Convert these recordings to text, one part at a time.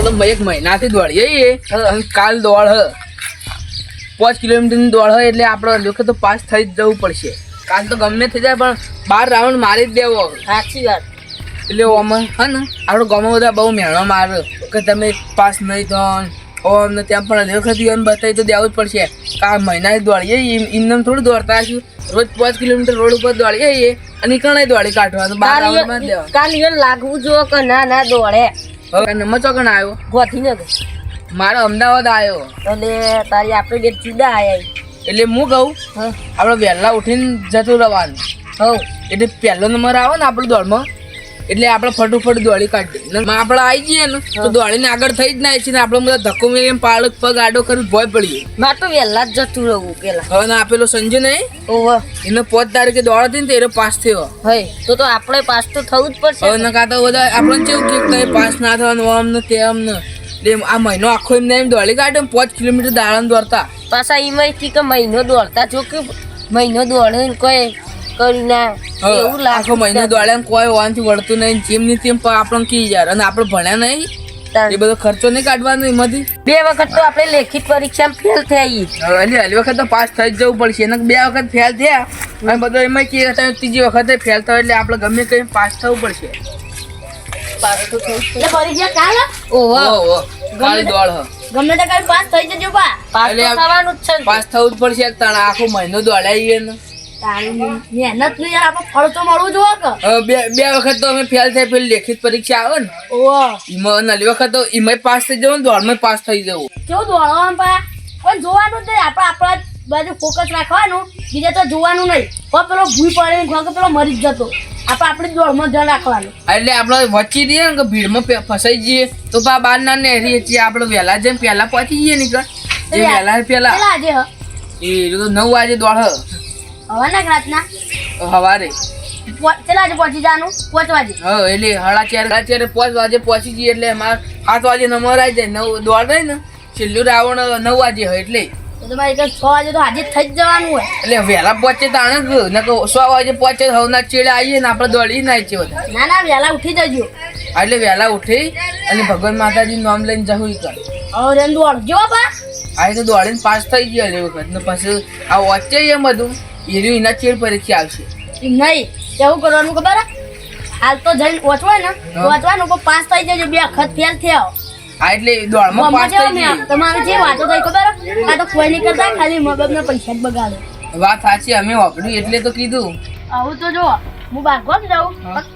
તો એક મહિનાથી દોડીએ અને કાલ દોડ 5 કિલોમીટરની દોડ હોય એટલે આપણે વખત તો પાસ થઈ જ જવું પડશે. કાલ તો ગમે થઈ જાય પણ 12 રાઉન્ડ મારી જ દેવો. સાચી વાત. એટલે ઓમાં હા ને આપણો ગામમાં બધા બહુ મહેણો મારે કે તમે પાસ નહીં થો ને ત્યાં પણ વખત એને બતાવી તો દેવું જ પડશે. આ મહિનાથી દોડીએ એમને થોડું દોડતા છું. રોજ 5 કિલોમીટર રોડ ઉપર દોડીએ અને કણાય દોડી કાઢવા 12 રાઉન્ડમાં જ દેવા. કાલ ઈવન લાગવું જો કે ના દોડે. હવે નંબર ચોકણ આવ્યો ગોઠીનગર. મારો અમદાવાદ આવ્યો એટલે તારી આપણે બે જુદા આયા. એટલે હું કહું આપણે વહેલા ઉઠીને જતું રહેવાનું. એટલે પહેલો નંબર આવે ને આપણે દોડમાં એટલે આપણે ફટોફટ દોડી કાઢીએ. આપણે આવી જઈએ ને તો દોડીને આગળ થઈ જ ના છે ને આપણે બધા ધક્કો મેં પાડ પગ આડો કરી ભોય પડીએ. મારે તો વહેલા જ જતું રહેવું પેલા. હવે ના આપેલો સંજય નહીં એને 5 તારીખે દોડ હતી ને તો એ પાસ થયો. તો આપણે પાસ તો થવું જ પડશે. હવે ના કાતા બધા આપણે કેવું કે પાસ ના થવાનું આમ ને તેમ ને આ મહિનો આખો એમને એમ દોડી કાઢે 5 કિલોમીટર દાડા દોડતા. પાછા એમાંથી કે મહિનો દોડતા જો કે મહિનો દોડે કોઈ કરી ના એવું લાગે. આખો મહિનો દોડે કોઈ વાનથી વળતું નહીં જેમ ની તેમ આપણને કી યાર. અને આપણે ભણ્યા નહીં એ બધો ખર્ચો નહીં કાઢવાનો એમાંથી. 2 વખત તો આપણે લેખિત પરીક્ષામાં ફેલ થઈ. હલી વખત તો પાસ થઈ જ જવું પડશે. એને 2 વખત ફેલ થયા અને બધો એમાં કે ત્રીજી વખતે ફેલ થયો એટલે આપણે ગમે કઈ પાસ થવું પડશે. પાસ થવું જ પડશે. આખો મહિનો દોડાઈએ ને મહેનત નું યાર આપણે ફળ તો મળવું જોઈએ કે. 2 વખત તો અમે ફેલ થાય પેલી લેખિત પરીક્ષા આવે ને એમાં નલી વખત તો એમાં પાસ થઈ જવું ને દોડમાં પાસ થઈ જવું. કેવું દોડવાનું પણ જોવાનું જ નહીં. આપણે આપણા બાજુ ફોકસ રાખવાનું, બીજા તો જોવાનું નહીં. પેલો ભૂઈ પડે પેલો મરી જ જતો. આપણે દોડમાં ધ્યાન રાખવાનું. એટલે આપણે વચ્ચી દઈએ ને કે ભીડમાં ફસાઈ જઈએ તો બહાર ના નેરી છીએ. આપણે વહેલા જેમ પહેલા પહોંચી જઈએ નીકળ જે વહેલા પેલા આજે એ તો 9 વાગે દોડ હવાના રાતના સવારે ચલા આજે પહોંચી જવાનું 5 વાગે. એટલે 4:30 5 વાગે પહોંચી જઈએ એટલે અમારે 7 વાગે નંબર આવી જાય. 9 દોડ રહી ને છેલ્લું રાવણ 9 વાગે હોય એટલે તમારે 6 વાગે તો હાજર થઈ જ જવાનું હોય. એટલે વહેલા પહોંચે તાણે ને 6 વાગે પહોંચે હવના ચેડે આવીએ ને આપણે દોડી ના છીએ બધા. ના વહેલા ઉઠી જજો. એટલે વહેલા ઉઠી અને ભગવાન માતાજી નામ લઈને જવું કર. હવે દોડજો બા. આ તો દોડીને પાસ થઈ ગયા એ વખત ને પછી આ વચ્ચે એમ બધું એના ચેડ પરીક્ષા આવશે. નહીં કેવું કરવાનું ખબર? હાલ તો જઈને પહોંચવાય ને પહોંચવાનું પાસ થઈ જજો. 2 વખત ફેલ થયા. હા એટલે દોડમાં પાસ થઈ ગઈ. તમારે જે વાતો થઈ ખબર? આ તો કોઈ નહીં કરતા, ખાલી મા બાપના પૈસા જ બગાડે. વાત સાચી અમે વાપર્યું એટલે તો કીધું. આવું તો જો હું બાગોત જાઉં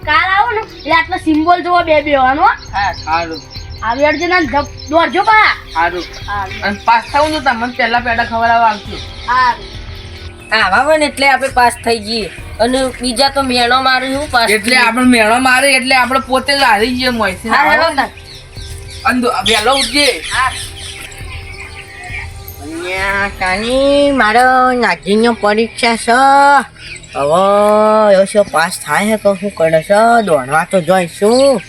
કાલ આવો ને એટલે આટલો સિમ્બોલ જોવો 2 બેવાનો. હા સારું આવી અડજો ને દોડજો પા. સારું અને પાસ થવું ને તમને પહેલા ખવડાવવા આવશે. આવા હોય ને એટલે આપણે પાસ થઈ જઈએ. અને બીજા તો મેણો મારે હું પાસ એટલે આપણે મેણો મારે એટલે આપણે પોતે જ હારી જઈએ મોયથી. વહેલો ઉઠજે. કાની મારો નાજીની પરીક્ષા છે. હવે એવો પાસ થાય છે તો શું કરે છે? દોડવા તો જોઈશું.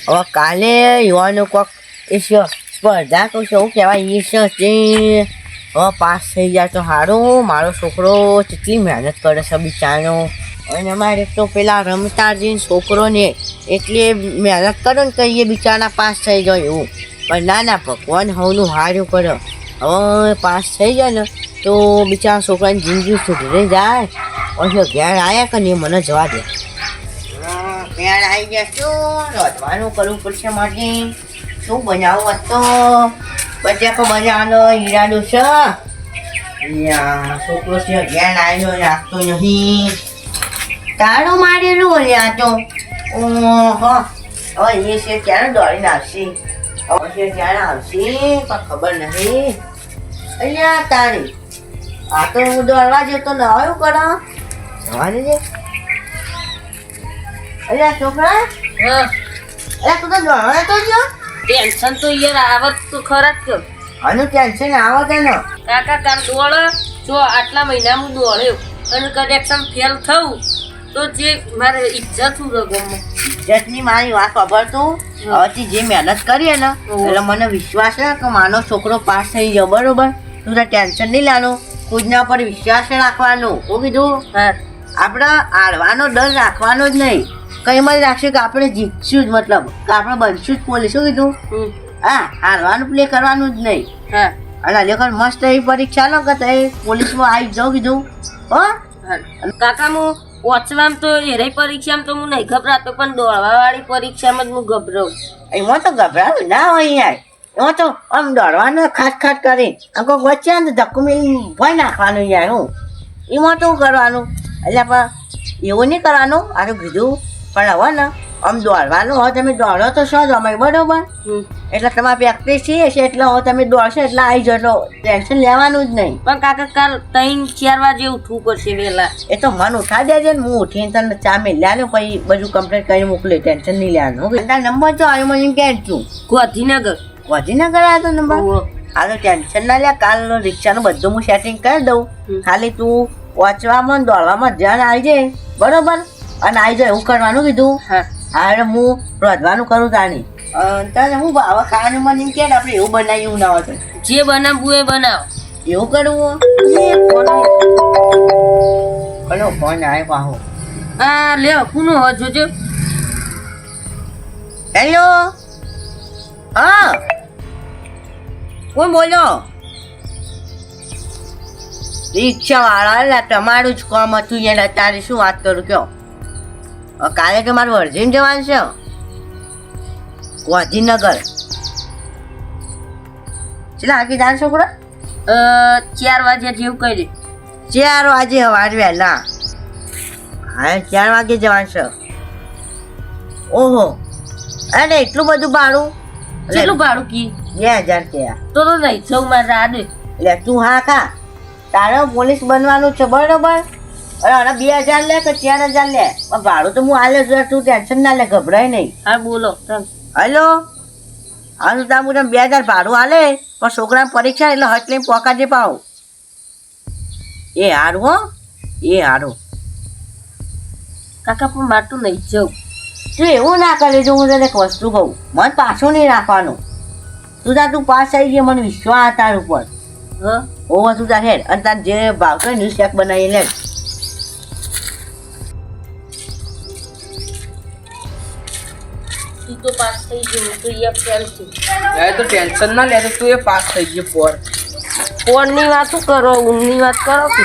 હવે કાલે યુવાનો કોક એ સ્પર્ધા કહું છું, એવું કહેવાય એ છે તે હવે પાસ થઈ જાય તો સારું. મારો છોકરો કેટલી મહેનત કરે છે બિચારો. અને અમારે તો પેલા રમતાજી છોકરો ને એટલી મહેનત કરે ને કે એ બિચારા પાસ થઈ જાય એવું. પણ ના ભગવાન હવનું હાર્યું કરે. હવે પાસ થઈ જાય ને તો બિચારા છોકરાની જિંદગી સુધરી જાય. પછી ઘેર આવ્યા કે નહીં મને જવા દે. ઘેર આવી ગયા શું રોધવાનું કરવું પડશે મારે. શું બનાવું હતો? બટાકો બનાવવાનો ઈરાદો છે. છોકરો છે ઘેર આવ્યો રાખતો નહીં. તાળું મારેલું ઓલ્યા તો ઓહો. હવે એ છે ક્યારે દોડીને આવશે? હવે છે ક્યારે આવશે પણ ખબર નહીં. અહીંયા તારી આ તો હું દોડવા જતો ને આવ્યું કરો જવા દેજે. અલ્યા છોકરા તું તો દોડવા તો ગયો. ટેન્શન તો યાર આવત તો ખરા જ. આનું ટેન્શન આવત ને કાકા તાર દોડ જો આટલા મહિના હું દોડ્યો અને કદાચ ફેલ થવું તો જે મારે ઇજ્જત ઇજ્જતની મારી વાત ખબર તું. હવેથી જે મહેનત કરીએ ને એટલે મને વિશ્વાસ છે કે માનો છોકરો પાસ થઈ જાય. બરોબર? તું તો ટેન્શન નહીં લેવાનું. ખુદના પર વિશ્વાસ રાખવાનો. શું કીધું? આપણે હારવાનો ડર રાખવાનો જ નહીં. કઈ માં રાખશે કે આપણે જીતશું જ, મતલબ કે આપણે બનશું જ પોલીસ. શું કીધું? હા હારવાનું પ્લે કરવાનું જ નહીં. હા અને લેખન મસ્ત એવી પરીક્ષા ન કરતા એ પોલીસમાં આવી જાઉં કીધું હો. કાકા હું વાંચવામાં તો એરે પરીક્ષામાં તો હું નહીં ગભરાતો પણ દોડવા વાળી પરીક્ષામાં જ હું ગભરાઉં. એમાં તો ગભરાવું ના હોય યાર. એમાં તો આમ દોડવાનું ખાટ ખાટ કરી આમ કોઈ વચ્ચે ને ધક્કો મેલી ભોય નાખવાનું યાર. હું એમાં તો કરવાનું એટલે પણ એવું નહીં કરવાનું. આનું કીધું પણ હવે ને આમ દોડવાનું હવે તમે દોડો તો શું જમાય બરોબર. એટલે તમારે પ્રેક્ટિસ થઈ હશે એટલે હવે તમે દોડશો એટલે આવી જશો. ટેન્શન લેવાનું જ નહીં. પણ કાકા કાલ 3-4 વાગે ઉઠવું પડશે વહેલા. એ તો મન ઉઠા દેજે ને હું ઉઠીને તને ચા મેલ્યા પછી બધું કમ્પ્લીટ કરીને મોકલી. ટેન્શન નહીં લેવાનું. તારો નંબર તો આવ્યો મને ક્યાં છું ગાંધીનગર. ગાંધીનગર આવ્યો તો નંબર. આ તો ટેન્શન ના લે. કાલનો રિક્ષાનું બધું હું સેટિંગ કરી દઉં. ખાલી તું વાંચવામાં ને દોડવામાં ધ્યાન આવી જાય બરોબર. અને આવી જાય એવું કરવાનું કીધું. હા હા હું રોધવાનું કરું તાણી. તને હું હવે ખાવાનું મને કે આપણે એવું બનાવ્યું ના હોય તો જે બનાવવું એ બનાવો. એવું કરવું. કયો ફોન આવે પાહો. આ લ્યો કોનો હો જોજો. હેલો હા કોણ બોલો. રિક્ષા વાળા એટલે તમારું જ કામ હતું યાર. તારે શું વાત કરું કયો. કાલે તો મારું વર્જિન જવાનું છે ગાંધીનગર. ચલા આગી જાણ છોકરા. 4 વાગ્યા જેવું કરી. 4 વાગે સવારે વહેલા. હા 4 વાગે જવાનું છે. ઓહો અરે એટલું બધું ભાડું. કેટલું ભાડું કી? 2000 થયા. તો નહીં સૌ માં રાડે. એટલે તું હા ખા. તારે પોલીસ બનવાનું છે બરોબર. અરે 2000 લે કે 4000 લે પણ ભાડું તો હું આલે છું. તું ટેન્શન ના લે ગભરાય નહીં. હા બોલો. હલો હા તો તમે 2000 ભાડું આલે પણ છોકરાને પરીક્ષા એટલે હટ લઈને પોકાજે પાવ. એ હારું હો એ હારું. કાકા પણ મારતું નહીં જવું. તું એવું ના કરે. જો હું તને એક વસ્તુ કહું મન પાછું નહીં રાખવાનું. તું પાસ આવી ગયો મને વિશ્વાસ તાર ઉપર. હા ઓવા તું તાર હેડ અને તાર જે ભાવતો હોય ને શેક બનાવી લે. તું તો પાસ થઈ ગયું. તું એ ફેલ છું. તો ટેન્શન ના લે. તું એ પાસ થઈ ગયો પોર. ફોનની વાતો કરો ઊંઘની વાત કરો કે.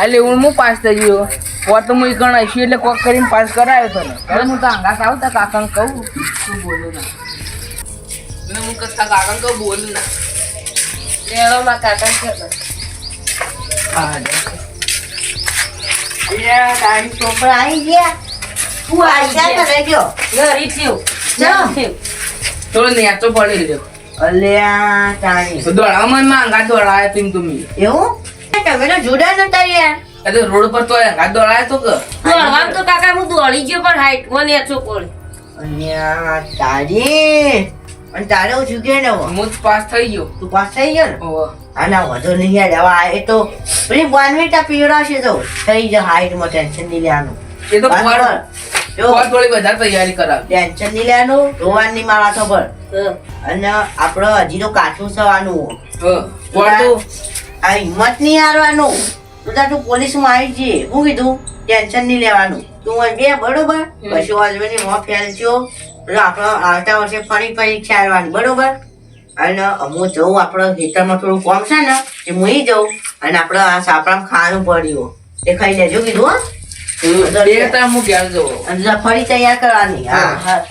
એટલે હું પાસ થઈ ગયો. પોર તો હું ગણાય છું એટલે કોક કરીને પાસ કરાયો તને. હવે હું તો આંગા આવું તા કાકાને કહું તું બોલું ના. અને હું કથા કાકાને કહું બોલું ના. લેવામાં કાકા કે હા તારી છોકરા આવી ગયા. તું આવી ગયા તો રહેજો. ઘરી થયું. જાઓ. થોડો નેચો પડી રહ્યો. અલ્યા તારી તો દોડામાં આંગા દોડાયા તું તમે. એવું તમે તો જુદા નતા યાર. એટલે રોડ પર તો આંગા દોડાયા તો કે દોડવામાં તો કાકા હું દોડી ગયો પણ હાઈટ મને એચો પડે. અલ્યા તારી અને તારે હું ચૂક્યો ને હવે. હું જ પાસ થઈ ગયો. તું પાસ થઈ ગયો ને. ઓહો. આના વધુ નહીં યાર. હવે એ તો પેલી બોનવીટા પીવડાવશે તો થઈ જાય. હાઈટમાં ટેન્શન નહીં લેવાનું. એ તો બરાબર. જો થોડી વધારે તૈયારી કરાવ. ટેન્શન નહીં લેવાનું. ધોવાની મારા તો પર હા. અને આપણે હજી તો કાચું સવાનું. તો આ હિંમત નહીં હારવાનું. તું પોલીસમાં આવી જઈએ. હું કીધું ટેન્શન નહીં લેવાનું. તું અહીં બે બરોબર પછી ઓલરેડી મોં ફેલજો. એટલે આપણે આવતા વર્ષે ફરી પરીક્ષા આવવાની બરોબર. અને હું જઉં આપણે ખેતરમાં થોડું કામ છે ને એ હું જઉં અને આપણે આ સાપડામાં ખાવાનું પડ્યું એ ખાઈ લેજો કીધું. હા બે ટાઈમ હું ઘેર જવું. અને ફરી તૈયાર કરવાની. હા હા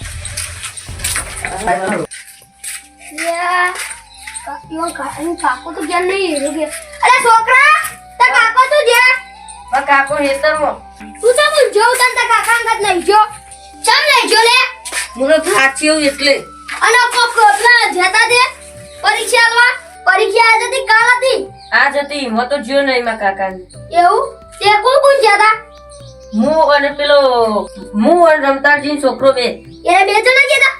કાકો તો જ્ઞાન નહીં હીરો કે અરે છોકરા તા કાકો તું જ્યાં પણ કાકો હેતરમાં તું તો હું જોઉં તને તા કાકા અંગત લઈ જો ચમ લઈ જો લે મને થાચ્યો એટલે. અને કોક પેલા જતા દે પરીક્ષા આલવા પરીક્ષા આજે હતી કાલ હતી આ જતી હિંમત તો જ્યો નહીં માં કાકાની. એવું તે કોણ કોણ જતા હું અને પેલો રમતાજી છોકરો બે. એ બે જણા જતા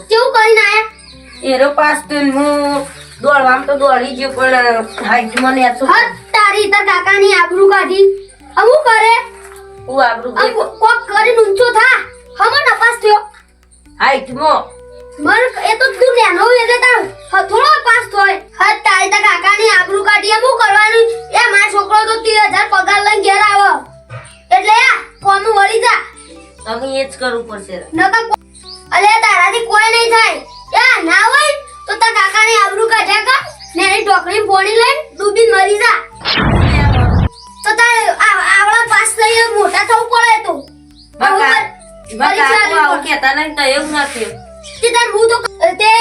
કેવું કરીને આયા એરો પાસ થઈને હું દોડવામાં તો દોડી ગયો પણ હાઈટ મને એચો હટ તારી તાર કાકાની આબરૂ કાઢી અમુક કરે હું આબરૂ આમ કોક કરીને ઊંચો થા હમો નપાસ થયો હાઈટમાં મર એ તો તું લેનો એટલે તાર થોડો પાસ થોય હટ તારી તાર કાકાની આબરૂ કાઢી અમુક કરવાનું એ મારો છોકરો તો 30,000 પગાર લઈને ઘેર આવો એટલે આ કોમ વળી જા અમે એ જ કરવું પડશે. નકા અલે તારાથી કોઈ નહીં થાય એ ના હોય કાકાની આબરૂ કાઢ્યા કર ને એની ટોકરી પોણી લઈને ડૂબીને મરી જા તો તારે આવડા પાસ થઈ મોટા થવું પડે તો પરીક્ષા આવું કહેતા નહીં તો એવું નથી તે તાર હું તો તે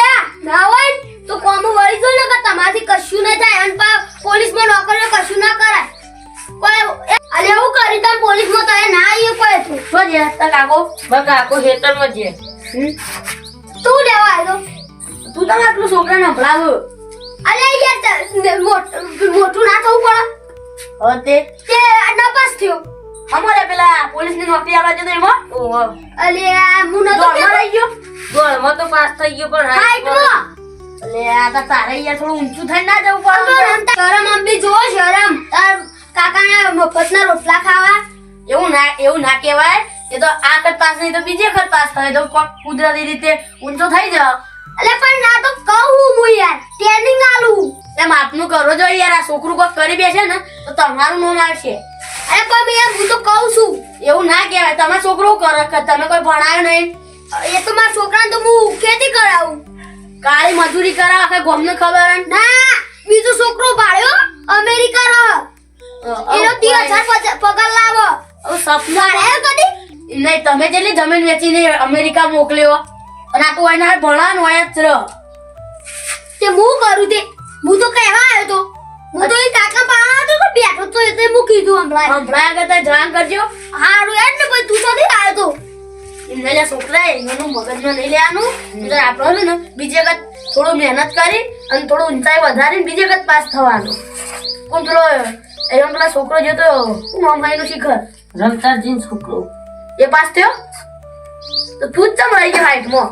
ના હોય તો કોમ વળી જો ને કે તમારથી કશું ન થાય અને પોલીસમાં નોકરીઓ કશું ના કરાય કોઈ અરે એવું કરી તમ પોલીસમાં તો ના આવીએ કોઈ તું શું છે તાર કાકો ખેતરમાં છે તું લેવા આવ્યો તું તમે આટલું છોકરાને સંભળાવો અરે યાર મોટું ના થવું પડે તે નપાસ થયો અમારે પેલા પોલીસની નોકરી આવવા જતો એમાં અલે હું નતો દોડમાં રહી ગયો દોડમાં તો પાસ થઈ ગયો પણ હાઈટમાં એટલે આ તો તારે યાર થોડું ઊંચું થઈને ના જવું પડે શરમ આમ બી જો શરમ તાર કાકાના મફતના રોટલા ખાવા એવું ના કહેવાય એ તો આ વખત પાસ નહીં તો બીજે વખત પાસ થાય તો કુદરતી રીતે ઊંચો થઈ જાવ અલે પણ ના તો કહું હું યાર ટ્રેનિંગ આલું એમ આપનું કરો જો યાર આ છોકરું કોઈ કરી બેસે ને તો તમારું નામ આવશે અરે પણ યાર હું તો કહું છું એવું ના કહેવાય તમે છોકરું કરો કે તમે કોઈ ભણાયો નહીં એ તો મારા છોકરાને તો હું ખેતી કરાવું કાળી મજૂરી કરાવ આખા ગામને ખબર હે? ના બીજો છોકરો ભાળ્યો અમેરિકા રહે એનો 30,000 પગાર લાવો સપના ભાળ્યો કદી નહીં તમે જેટલી જમીન વેચીને અમેરિકા મોકલ્યો અને આ તો એના ભણવાનું હોય જ રહ તે હું કરું તે હું તો કહેવા આવ્યો તો હું તો એ કાકા પાડવાનો હતો પણ બેઠો તો એટલે હું કીધું હમણાં હમણાં કરતા જાણ કરજો હારું યાર ને ભાઈ તું તો નહીં આવ્યો તો એમને જે છોકરા એનું મગજમાં નહીં લેવાનું એટલે આપણે ને બીજી વખત થોડું મહેનત કરી અને થોડું ઊંચાઈ વધારીને બીજી વખત પાસ થવાનું કોણ પેલો એમ પેલા છોકરો જતો મામાઈનું શિખર રમતાજી છોકરો એ પાસ થયો તો તું જ ચમ રહી ગયો હાઈટમાં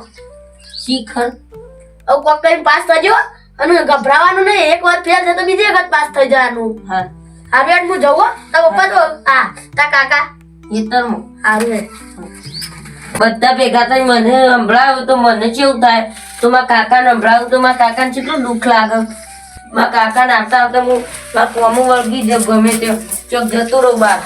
શિખર હવે કોક કરીને પાસ થજો અને ગભરાવાનું નહીં એક વાર ફેલ થાય તો બીજી વખત પાસ થઈ જવાનું હા હવે હું જવું તો પપ્પા તો હા તા કાકા ખેતરમાં સારું બધા ભેગા થઈ મને સંભળાવ્યું તો મને કેવું થાય તો મારા કાકાને સંભળાવ્યું તો મારા કાકાને કેટલું દુઃખ લાગે મારા કાકાને આવતા આવતા હું મારા કોમું વળગી ગમે તે ચોક જતો રહું બહાર